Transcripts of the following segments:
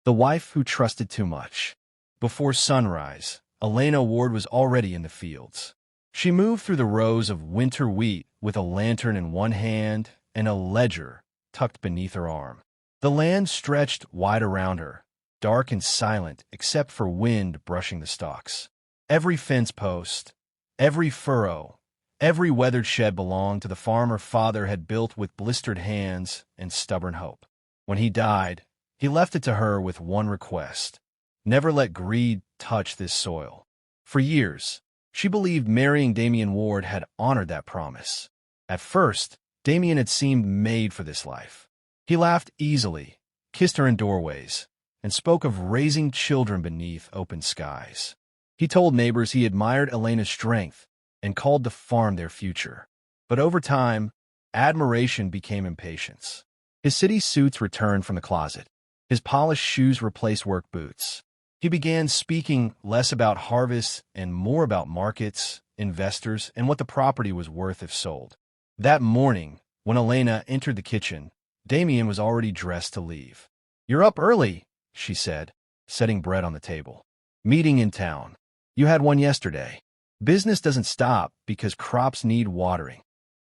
The wife who trusted too much. Before sunrise, Elena Ward was already in the fields. She moved through the rows of winter wheat with a lantern in one hand and a ledger tucked beneath her arm. The land stretched wide around her, dark and silent except for wind brushing the stalks. Every fence post, every furrow, every weathered shed belonged to the farm her father had built with blistered hands and stubborn hope. When he died, he left it to her with one request: never let greed touch this soil. For years, she believed marrying Damien Ward had honored that promise. At first, Damien had seemed made for this life. He laughed easily, kissed her in doorways, and spoke of raising children beneath open skies. He told neighbors he admired Elena's strength and called the farm their future. But over time, admiration became impatience. His city suits returned from the closet. His polished shoes replaced work boots. He began speaking less about harvests and more about markets, investors, and what the property was worth if sold. That morning, when Elena entered the kitchen, Damien was already dressed to leave. "You're up early," she said, setting bread on the table. "Meeting in town. You had one yesterday. Business doesn't stop because crops need watering."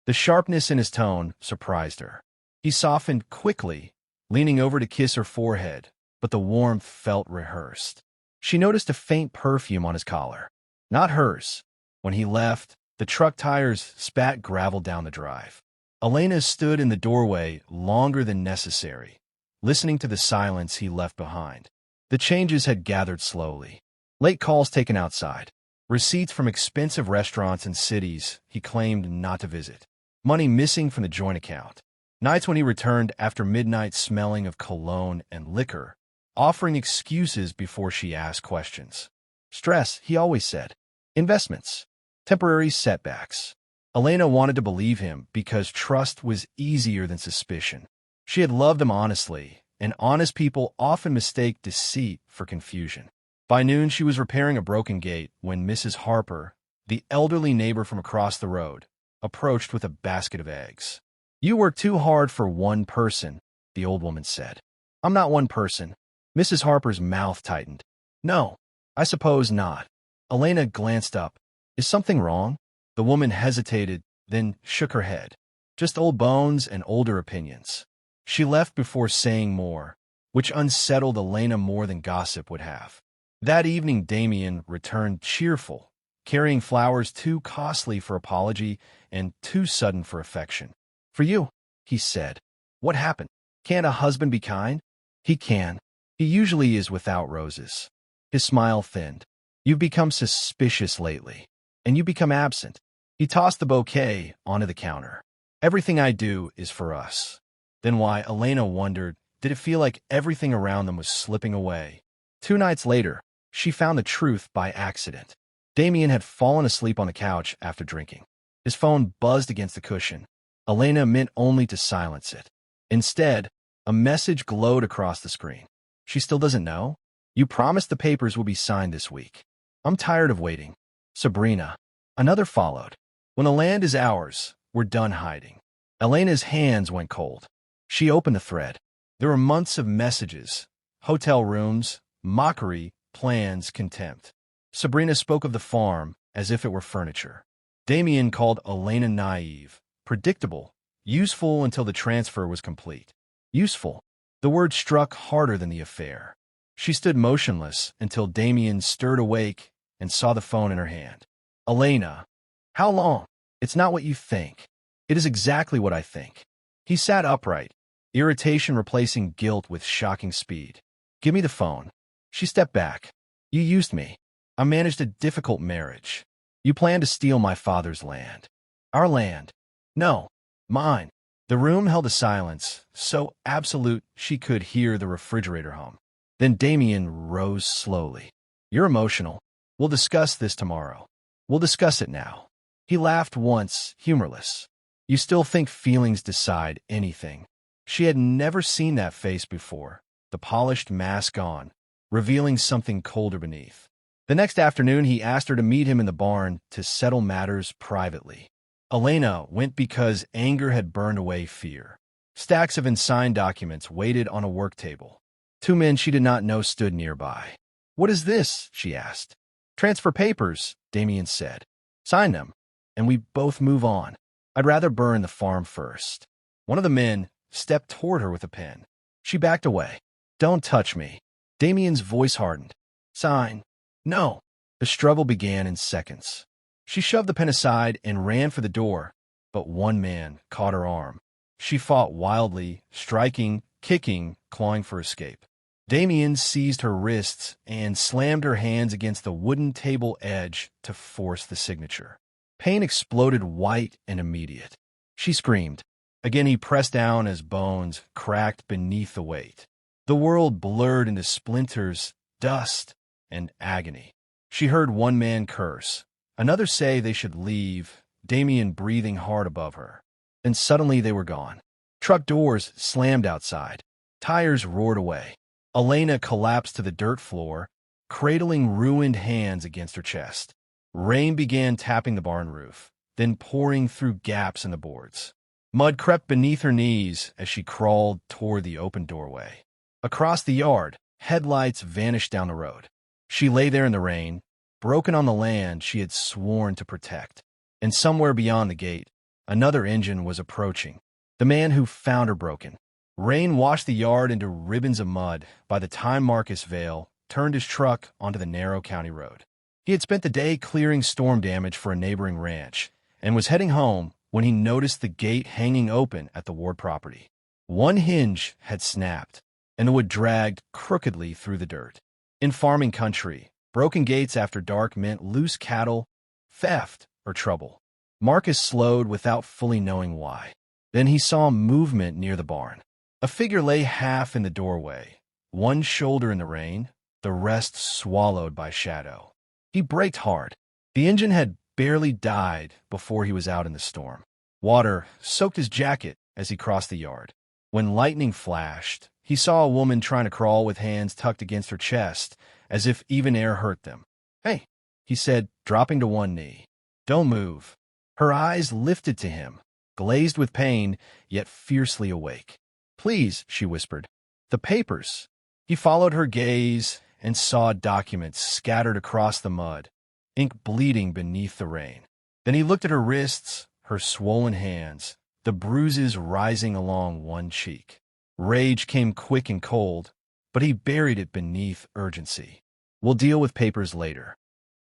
The sharpness in his tone surprised her. He softened quickly, leaning over to kiss her forehead, but the warmth felt rehearsed. She noticed a faint perfume on his collar. Not hers. When he left, the truck tires spat gravel down the drive. Elena stood in the doorway longer than necessary, listening to the silence he left behind. The changes had gathered slowly. Late calls taken outside. Receipts from expensive restaurants in cities he claimed not to visit. Money missing from the joint account. Nights when he returned after midnight smelling of cologne and liquor, offering excuses before she asked questions. Stress, he always said. Investments. Temporary setbacks. Elena wanted to believe him because trust was easier than suspicion. She had loved him honestly, and honest people often mistake deceit for confusion. By noon, she was repairing a broken gate when Mrs. Harper, the elderly neighbor from across the road, approached with a basket of eggs. "You work too hard for one person," the old woman said. "I'm not one person." Mrs. Harper's mouth tightened. "No, I suppose not." Elena glanced up. "Is something wrong?" The woman hesitated, then shook her head. "Just old bones and older opinions." She left before saying more, which unsettled Elena more than gossip would have. That evening, Damien returned cheerful, carrying flowers too costly for apology and too sudden for affection. "For you," he said. "What happened? Can't a husband be kind?" "He can. He usually is without roses." His smile thinned. "You've become suspicious lately, and you become absent." He tossed the bouquet onto the counter. "Everything I do is for us." Then why, Elena wondered, did it feel like everything around them was slipping away? 2 nights later, she found the truth by accident. Damien had fallen asleep on the couch after drinking. His phone buzzed against the cushion. Elena meant only to silence it. Instead, a message glowed across the screen. "She still doesn't know? You promised the papers will be signed this week. I'm tired of waiting. Sabrina." Another followed. "When the land is ours, we're done hiding." Elena's hands went cold. She opened the thread. There were months of messages, hotel rooms, mockery, plans, contempt. Sabrina spoke of the farm as if it were furniture. Damien called Elena naive, predictable, useful until the transfer was complete. Useful. The word struck harder than the affair. She stood motionless until Damien stirred awake and saw the phone in her hand. "Elena, how long?" "It's not what you think." "It is exactly what I think." He sat upright, irritation replacing guilt with shocking speed. "Give me the phone." She stepped back. "You used me. I managed a difficult marriage. You planned to steal my father's land." "Our land?" "No, mine." The room held a silence, so absolute she could hear the refrigerator hum. Then Damien rose slowly. "You're emotional. We'll discuss this tomorrow. We'll discuss it now." He laughed once, humorless. "You still think feelings decide anything?" She had never seen that face before, the polished mask gone, revealing something colder beneath. The next afternoon, he asked her to meet him in the barn to settle matters privately. Elena went because anger had burned away fear. Stacks of unsigned documents waited on a work table. Two men she did not know stood nearby. "What is this?" she asked. "Transfer papers," Damien said. "Sign them, and we both move on. I'd rather burn the farm first." One of the men stepped toward her with a pen. She backed away. "Don't touch me." Damien's voice hardened. "Sign." "No." The struggle began in seconds. She shoved the pen aside and ran for the door, but one man caught her arm. She fought wildly, striking, kicking, clawing for escape. Damien seized her wrists and slammed her hands against the wooden table edge to force the signature. Pain exploded white and immediate. She screamed. Again he pressed down as bones cracked beneath the weight. The world blurred into splinters, dust, and agony. She heard one man curse, another say they should leave, Damien breathing hard above her. Then suddenly they were gone. Truck doors slammed outside. Tires roared away. Elena collapsed to the dirt floor, cradling ruined hands against her chest. Rain began tapping the barn roof, then pouring through gaps in the boards. Mud crept beneath her knees as she crawled toward the open doorway. Across the yard, headlights vanished down the road. She lay there in the rain, broken on the land she had sworn to protect. And somewhere beyond the gate, another engine was approaching. The man who found her broken. Rain washed the yard into ribbons of mud by the time Marcus Vale turned his truck onto the narrow county road. He had spent the day clearing storm damage for a neighboring ranch and was heading home when he noticed the gate hanging open at the Ward property. One hinge had snapped, and the wood dragged crookedly through the dirt. In farming country, broken gates after dark meant loose cattle, theft, or trouble. Marcus slowed without fully knowing why. Then he saw movement near the barn. A figure lay half in the doorway, one shoulder in the rain, the rest swallowed by shadow. He braked hard. The engine had barely died before he was out in the storm. Water soaked his jacket as he crossed the yard. When lightning flashed, he saw a woman trying to crawl with hands tucked against her chest, as if even air hurt them. "Hey," he said, dropping to one knee. "Don't move." Her eyes lifted to him, glazed with pain, yet fiercely awake. "Please," she whispered. "The papers." He followed her gaze and saw documents scattered across the mud, ink bleeding beneath the rain. Then he looked at her wrists, her swollen hands, the bruises rising along one cheek. Rage came quick and cold, but he buried it beneath urgency. "We'll deal with papers later."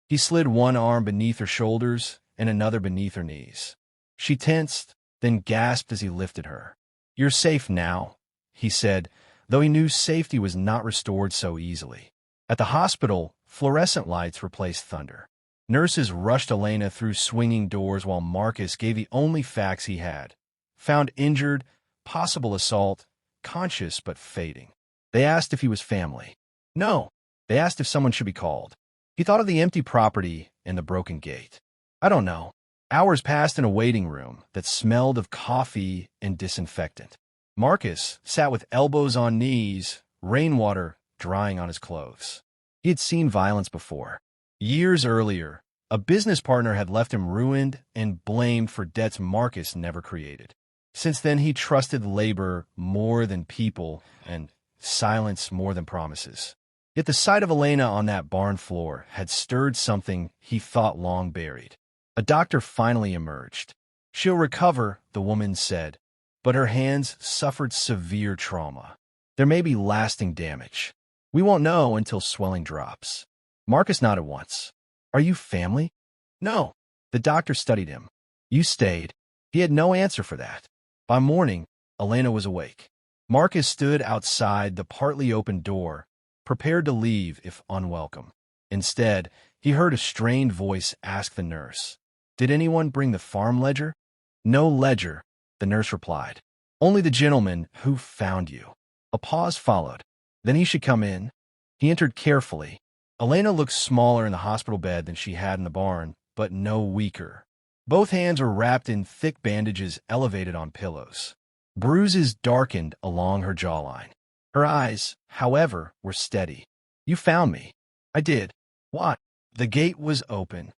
He slid one arm beneath her shoulders and another beneath her knees. She tensed, then gasped as he lifted her. "You're safe now," he said, though he knew safety was not restored so easily. At the hospital, fluorescent lights replaced thunder. Nurses rushed Elena through swinging doors while Marcus gave the only facts he had. Found injured, possible assault, conscious but fading. They asked if he was family. No. They asked if someone should be called. He thought of the empty property and the broken gate. "I don't know." Hours passed in a waiting room that smelled of coffee and disinfectant. Marcus sat with elbows on knees, rainwater drying on his clothes. He had seen violence before. Years earlier, a business partner had left him ruined and blamed for debts Marcus never created. Since then, he trusted labor more than people and silence more than promises. Yet the sight of Elena on that barn floor had stirred something he thought long buried. A doctor finally emerged. "She'll recover," the woman said, but her hands suffered severe trauma. "There may be lasting damage. We won't know until swelling drops." Marcus nodded once. "Are you family?" "No." The doctor studied him. "You stayed." He had no answer for that. By morning, Elena was awake. Marcus stood outside the partly open door, prepared to leave if unwelcome. Instead, he heard a strained voice ask the nurse, "Did anyone bring the farm ledger?" "No ledger," the nurse replied. "Only the gentleman who found you." A pause followed. "Then he should come in." He entered carefully. Elena looked smaller in the hospital bed than she had in the barn, but no weaker. Both hands were wrapped in thick bandages elevated on pillows. Bruises darkened along her jawline. Her eyes, however, were steady. "You found me." "I did." "Why?" The gate was open.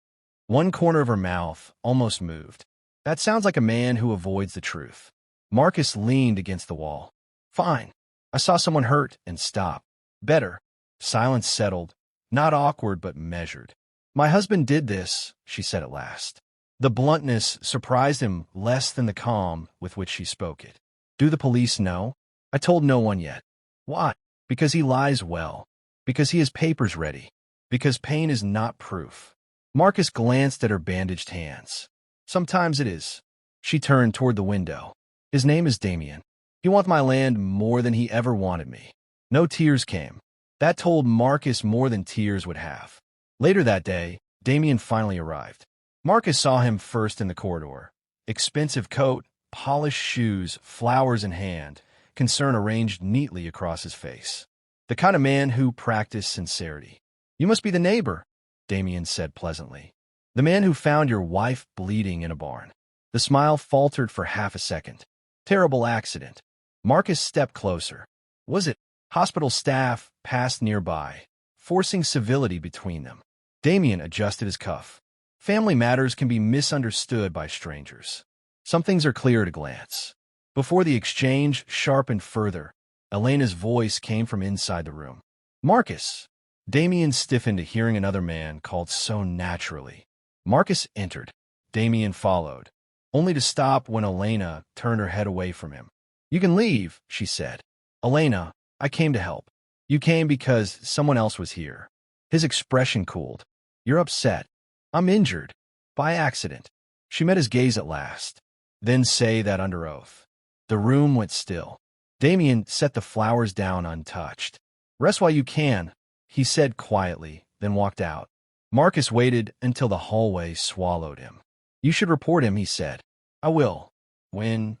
One corner of her mouth almost moved. "That sounds like a man who avoids the truth." Marcus leaned against the wall. "Fine. I saw someone hurt and stopped. Better. Silence settled, not awkward but measured. My husband did this, she said at last. The bluntness surprised him less than the calm with which she spoke it. Do the police know? I told no one yet. Why? Because he lies well. Because he has papers ready. Because pain is not proof. Marcus glanced at her bandaged hands. Sometimes it is. She turned toward the window. His name is Damien. He wants my land more than he ever wanted me. No tears came. That told Marcus more than tears would have. Later that day, Damien finally arrived. Marcus saw him first in the corridor. Expensive coat, polished shoes, flowers in hand, concern arranged neatly across his face. The kind of man who practiced sincerity. You must be the neighbor, Damien said pleasantly. The man who found your wife bleeding in a barn. The smile faltered for half a second. Terrible accident. Marcus stepped closer. Was it? Hospital staff passed nearby, forcing civility between them. Damien adjusted his cuff. Family matters can be misunderstood by strangers. Some things are clear at a glance. Before the exchange sharpened further, Elena's voice came from inside the room. Marcus! Damien stiffened at hearing another man called so naturally. Marcus entered. Damien followed, only to stop when Elena turned her head away from him. You can leave, she said. Elena, I came to help. You came because someone else was here. His expression cooled. You're upset. I'm injured. By accident. She met his gaze at last. Then say that under oath. The room went still. Damien set the flowers down untouched. Rest while you can, he said quietly, then walked out. Marcus waited until the hallway swallowed him. You should report him, he said. I will. When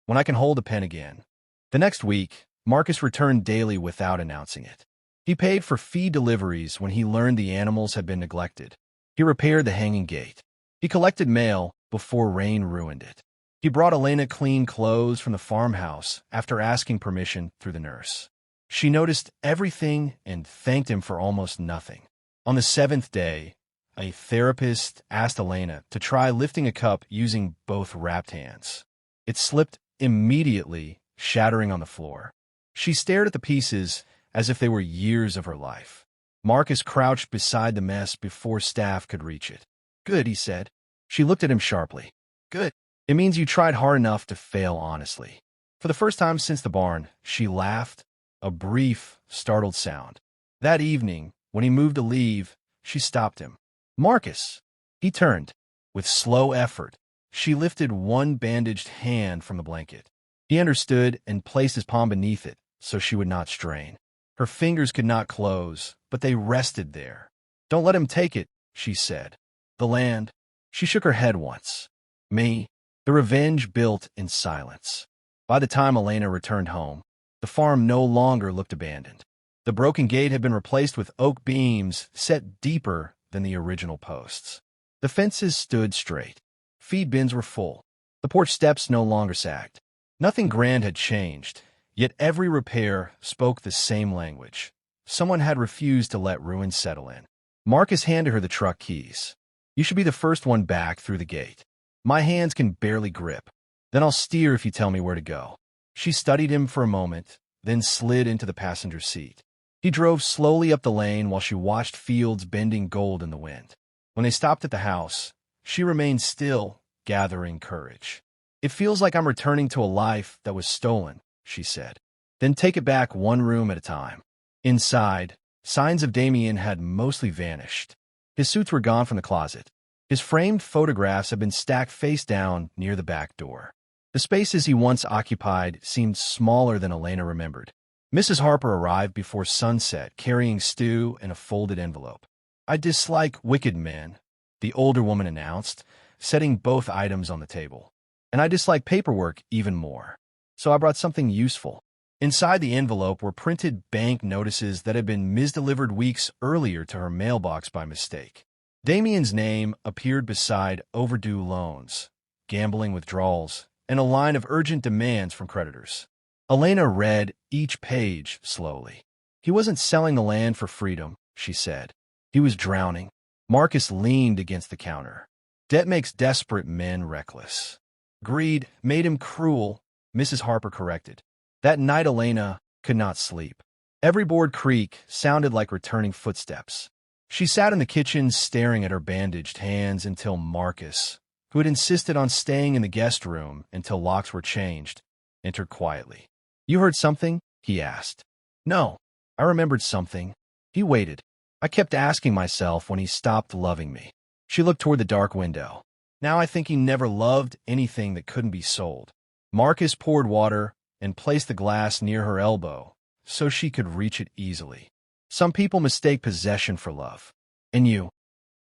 I can hold a pen again. The next week, Marcus returned daily without announcing it. He paid for feed deliveries when he learned the animals had been neglected. He repaired the hanging gate. He collected mail before rain ruined it. He brought Elena clean clothes from the farmhouse after asking permission through the nurse. She noticed everything and thanked him for almost nothing. On the seventh day, a therapist asked Elena to try lifting a cup using both wrapped hands. It slipped immediately, shattering on the floor. She stared at the pieces as if they were years of her life. Marcus crouched beside the mess before staff could reach it. Good, he said. She looked at him sharply. Good. It means you tried hard enough to fail honestly. For the first time since the barn, she laughed, a brief, startled sound. That evening, when he moved to leave, she stopped him. Marcus! He turned. With slow effort, she lifted one bandaged hand from the blanket. He understood and placed his palm beneath it so she would not strain. Her fingers could not close, but they rested there. Don't let him take it, she said. The land. She shook her head once. Me. The revenge built in silence. By the time Elena returned home, the farm no longer looked abandoned. The broken gate had been replaced with oak beams set deeper than the original posts. The fences stood straight. Feed bins were full. The porch steps no longer sagged. Nothing grand had changed, yet every repair spoke the same language. Someone had refused to let ruins settle in. Marcus handed her the truck keys. You should be the first one back through the gate. My hands can barely grip. Then I'll steer if you tell me where to go. She studied him for a moment, then slid into the passenger seat. He drove slowly up the lane while she watched fields bending gold in the wind. When they stopped at the house, she remained still, gathering courage. It feels like I'm returning to a life that was stolen, she said. Then take it back one room at a time. Inside, signs of Damien had mostly vanished. His suits were gone from the closet. His framed photographs had been stacked face down near the back door. The spaces he once occupied seemed smaller than Elena remembered. Mrs. Harper arrived before sunset, carrying stew and a folded envelope. I dislike wicked men, the older woman announced, setting both items on the table. And I dislike paperwork even more. So I brought something useful. Inside the envelope were printed bank notices that had been misdelivered weeks earlier to her mailbox by mistake. Damien's name appeared beside overdue loans, gambling withdrawals, and a line of urgent demands from creditors. Elena read each page slowly. He wasn't selling the land for freedom, she said. He was drowning. Marcus leaned against the counter. Debt makes desperate men reckless. Greed made him cruel, Mrs. Harper corrected. That night Elena could not sleep. Every board creak sounded like returning footsteps. She sat in the kitchen staring at her bandaged hands until Marcus, who had insisted on staying in the guest room until locks were changed, entered quietly. "You heard something?" he asked. "No, I remembered something." He waited. "I kept asking myself when he stopped loving me." She looked toward the dark window. "Now I think he never loved anything that couldn't be sold." Marcus poured water and placed the glass near her elbow so she could reach it easily. "Some people mistake possession for love. And you?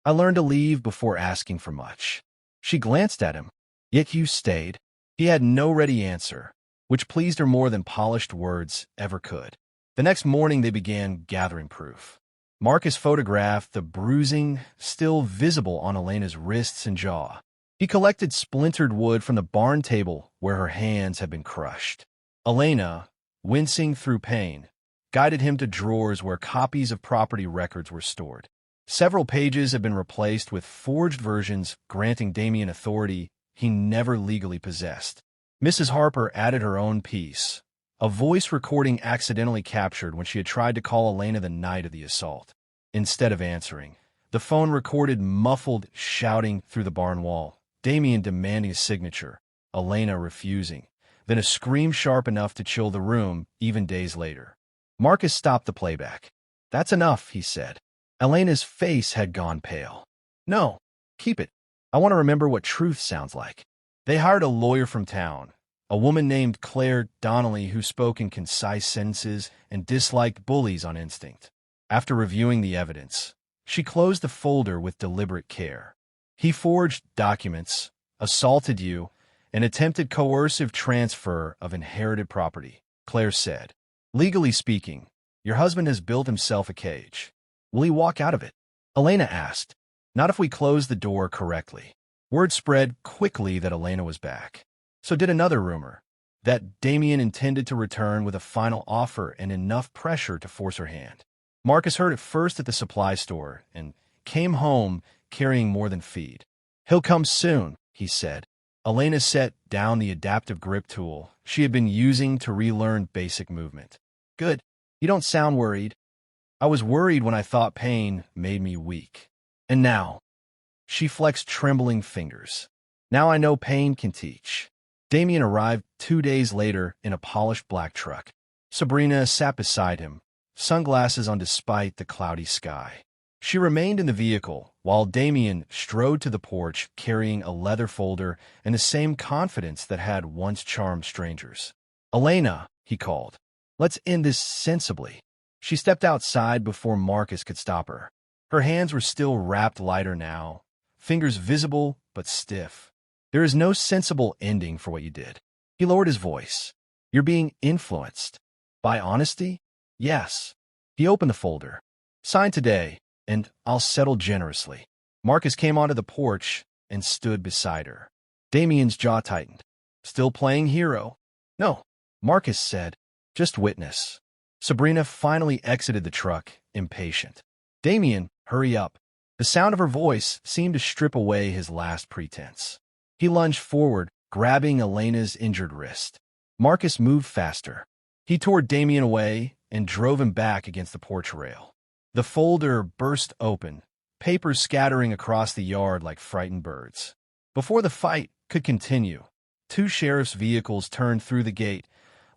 I learned to leave before asking for much." She glanced at him. "Yet you stayed." He had no ready answer, which pleased her more than polished words ever could. The next morning they began gathering proof. Marcus photographed the bruising still visible on Elena's wrists and jaw. He collected splintered wood from the barn table where her hands had been crushed. Elena, wincing through pain, guided him to drawers where copies of property records were stored. Several pages had been replaced with forged versions granting Damien authority he never legally possessed. Mrs. Harper added her own piece, a voice recording accidentally captured when she had tried to call Elena the night of the assault. Instead of answering, the phone recorded muffled shouting through the barn wall, Damien demanding a signature, Elena refusing, then a scream sharp enough to chill the room even days later. Marcus stopped the playback. "That's enough," he said. Elena's face had gone pale. "No, keep it. I want to remember what truth sounds like." They hired a lawyer from town, a woman named Claire Donnelly who spoke in concise sentences and disliked bullies on instinct. After reviewing the evidence, she closed the folder with deliberate care. "He forged documents, assaulted you, and attempted coercive transfer of inherited property," Claire said. "Legally speaking, your husband has built himself a cage. Will he walk out of it?" Elena asked. "Not if we close the door correctly." Word spread quickly that Elena was back. So did another rumor, that Damien intended to return with a final offer and enough pressure to force her hand. Marcus heard it first at the supply store and came home carrying more than feed. "He'll come soon," he said. Elena set down the adaptive grip tool she had been using to relearn basic movement. "Good. You don't sound worried." "I was worried when I thought pain made me weak. And now," she flexed trembling fingers, "now I know pain can teach." Damien arrived 2 days later in a polished black truck. Sabrina sat beside him, sunglasses on despite the cloudy sky. She remained in the vehicle while Damien strode to the porch carrying a leather folder and the same confidence that had once charmed strangers. "Elena," he called, "let's end this sensibly." She stepped outside before Marcus could stop her. Her hands were still wrapped lighter now, fingers visible but stiff. "There is no sensible ending for what you did." He lowered his voice. "You're being influenced." "By honesty?" "Yes." He opened the folder. "Sign today, and I'll settle generously." Marcus came onto the porch and stood beside her. Damien's jaw tightened. "Still playing hero?" "No," Marcus said. "Just witness." Sabrina finally exited the truck, impatient. "Damien, hurry up." The sound of her voice seemed to strip away his last pretense. He lunged forward, grabbing Elena's injured wrist. Marcus moved faster. He tore Damien away and drove him back against the porch rail. The folder burst open, papers scattering across the yard like frightened birds. Before the fight could continue, 2 sheriff's vehicles turned through the gate,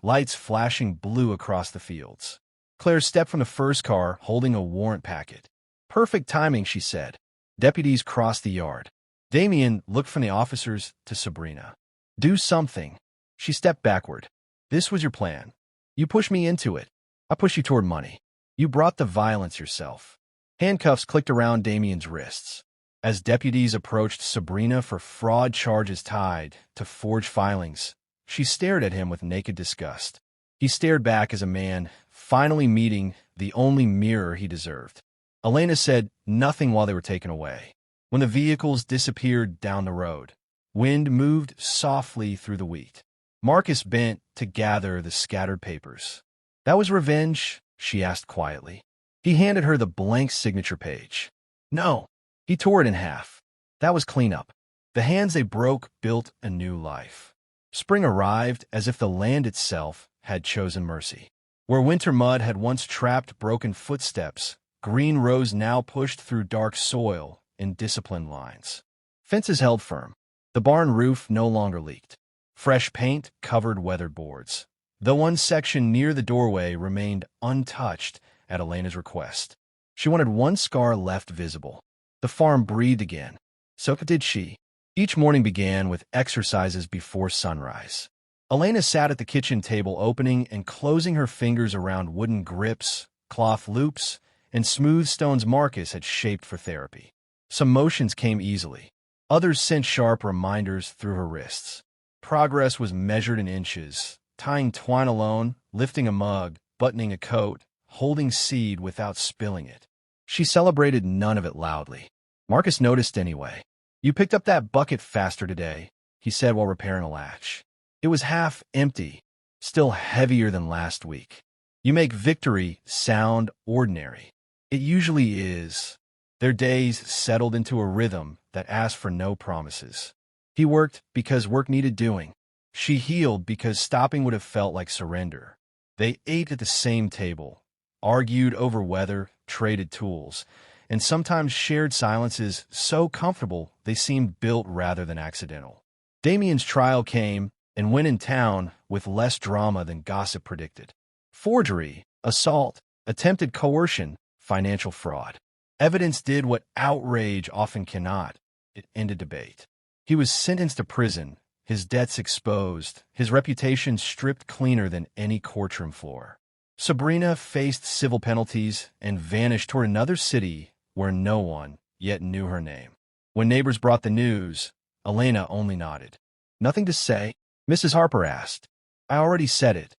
lights flashing blue across the fields. Claire stepped from the first car, holding a warrant packet. "Perfect timing," she said. Deputies crossed the yard. Damien looked from the officers to Sabrina. "Do something." She stepped backward. "This was your plan. You pushed me into it. I pushed you toward money. You brought the violence yourself." Handcuffs clicked around Damien's wrists. As deputies approached Sabrina for fraud charges tied to forged filings, she stared at him with naked disgust. He stared back as a man finally meeting the only mirror he deserved. Elena said nothing while they were taken away. When the vehicles disappeared down the road, wind moved softly through the wheat. Marcus bent to gather the scattered papers. "That was revenge?" she asked quietly. He handed her the blank signature page. "No." He tore it in half. "That was cleanup." The hands they broke built a new life. Spring arrived as if the land itself had chosen mercy. Where winter mud had once trapped broken footsteps, green rows now pushed through dark soil in disciplined lines. Fences held firm. The barn roof no longer leaked. Fresh paint covered weathered boards. The one section near the doorway remained untouched at Elena's request. She wanted one scar left visible. The farm breathed again. So did she. Each morning began with exercises before sunrise. Elena sat at the kitchen table opening and closing her fingers around wooden grips, cloth loops, and smooth stones Marcus had shaped for therapy. Some motions came easily. Others sent sharp reminders through her wrists. Progress was measured in inches, tying twine alone, lifting a mug, buttoning a coat, holding seed without spilling it. She celebrated none of it loudly. Marcus noticed anyway. "You picked up that bucket faster today," he said while repairing a latch. It was half empty, still heavier than last week. "You make victory sound ordinary." It usually is. Their days settled into a rhythm that asked for no promises. He worked because work needed doing. She healed because stopping would have felt like surrender. They ate at the same table, argued over weather, traded tools, and sometimes shared silences so comfortable they seemed built rather than accidental. Damien's trial came and went in town with less drama than gossip predicted. Forgery, assault, attempted coercion, financial fraud. Evidence did what outrage often cannot. It ended debate. He was sentenced to prison, his debts exposed, his reputation stripped cleaner than any courtroom floor. Sabrina faced civil penalties and vanished toward another city where no one yet knew her name. When neighbors brought the news, Elena only nodded. "Nothing to say?" Mrs. Harper asked. "I already said it,"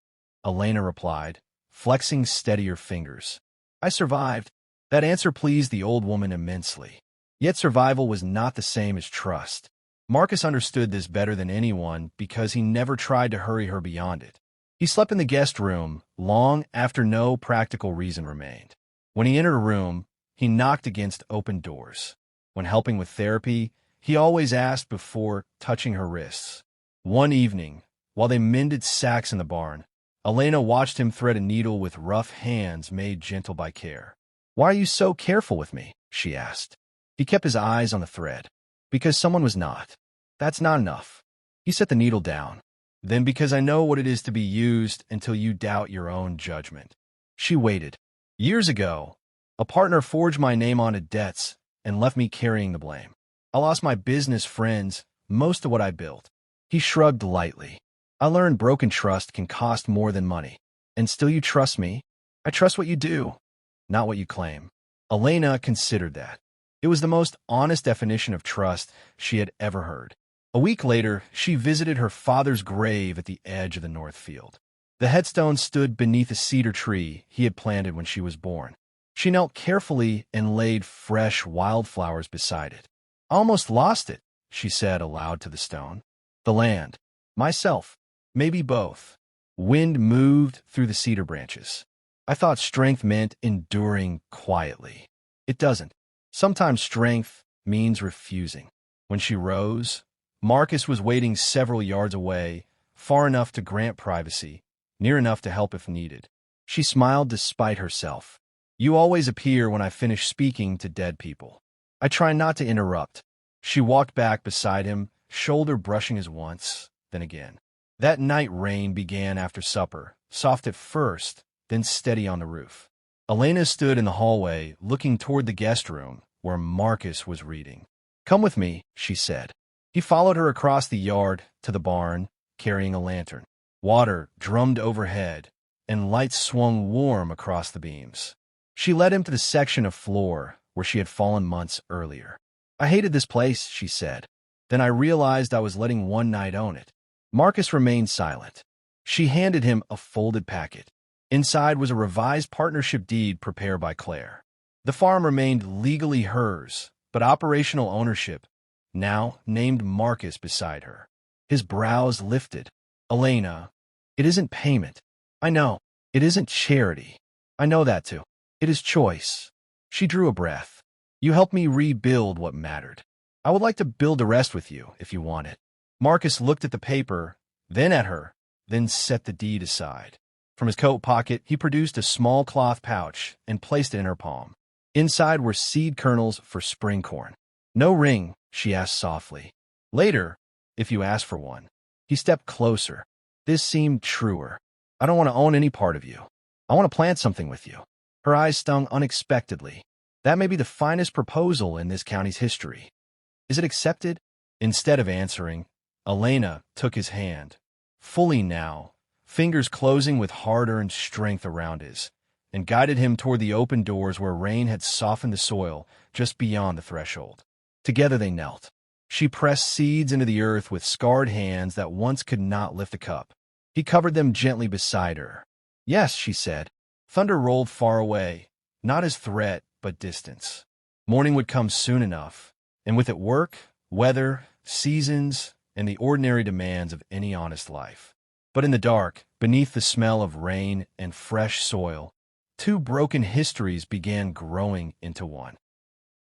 Elena replied, flexing steadier fingers. "I survived." That answer pleased the old woman immensely. Yet survival was not the same as trust. Marcus understood this better than anyone because he never tried to hurry her beyond it. He slept in the guest room long after no practical reason remained. When he entered a room, he knocked against open doors. When helping with therapy, he always asked before touching her wrists. One evening, while they mended sacks in the barn, Elena watched him thread a needle with rough hands made gentle by care. "Why are you so careful with me?" she asked. He kept his eyes on the thread. "Because someone was not. That's not enough." He set the needle down. "Then because I know what it is to be used until you doubt your own judgment." She waited. "Years ago, a partner forged my name onto debts and left me carrying the blame. I lost my business friends, most of what I built." He shrugged lightly. "I learned broken trust can cost more than money. And still you trust me? I trust what you do, not what you claim." Elena considered that. It was the most honest definition of trust she had ever heard. A week later, she visited her father's grave at the edge of the North Field. The headstone stood beneath a cedar tree he had planted when she was born. She knelt carefully and laid fresh wildflowers beside it. "I almost lost it," she said aloud to the stone. "The land. Myself. Maybe both." Wind moved through the cedar branches. "I thought strength meant enduring quietly. It doesn't. Sometimes strength means refusing." When she rose, Marcus was waiting several yards away, far enough to grant privacy, near enough to help if needed. She smiled despite herself. "You always appear when I finish speaking to dead people. I try not to interrupt." She walked back beside him, shoulder brushing his once, then again. That night rain began after supper, soft at first, then steady on the roof. Elena stood in the hallway, looking toward the guest room, where Marcus was reading. "Come with me," she said. He followed her across the yard to the barn, carrying a lantern. Water drummed overhead, and lights swung warm across the beams. She led him to the section of floor where she had fallen months earlier. "I hated this place," she said. "Then I realized I was letting one night own it." Marcus remained silent. She handed him a folded packet. Inside was a revised partnership deed prepared by Claire. The farm remained legally hers, but operational ownership now named Marcus beside her. His brows lifted. "Elena, it isn't payment. I know. It isn't charity. I know that too. It is choice." She drew a breath. "You helped me rebuild what mattered. I would like to build the rest with you, if you want it." Marcus looked at the paper, then at her, then set the deed aside. From his coat pocket, he produced a small cloth pouch and placed it in her palm. Inside were seed kernels for spring corn. "No ring?" she asked softly. "Later, if you ask for one." He stepped closer. This seemed truer. "I don't want to own any part of you. I want to plant something with you." Her eyes stung unexpectedly. "That may be the finest proposal in this county's history. Is it accepted?" Instead of answering, Elena took his hand, fully now, fingers closing with hard-earned strength around his, and guided him toward the open doors where rain had softened the soil just beyond the threshold. Together they knelt. She pressed seeds into the earth with scarred hands that once could not lift a cup. He covered them gently beside her. "Yes," she said. Thunder rolled far away, not as threat, but distance. Morning would come soon enough, and with it work, weather, seasons, and the ordinary demands of any honest life. But in the dark, beneath the smell of rain and fresh soil, two broken histories began growing into one.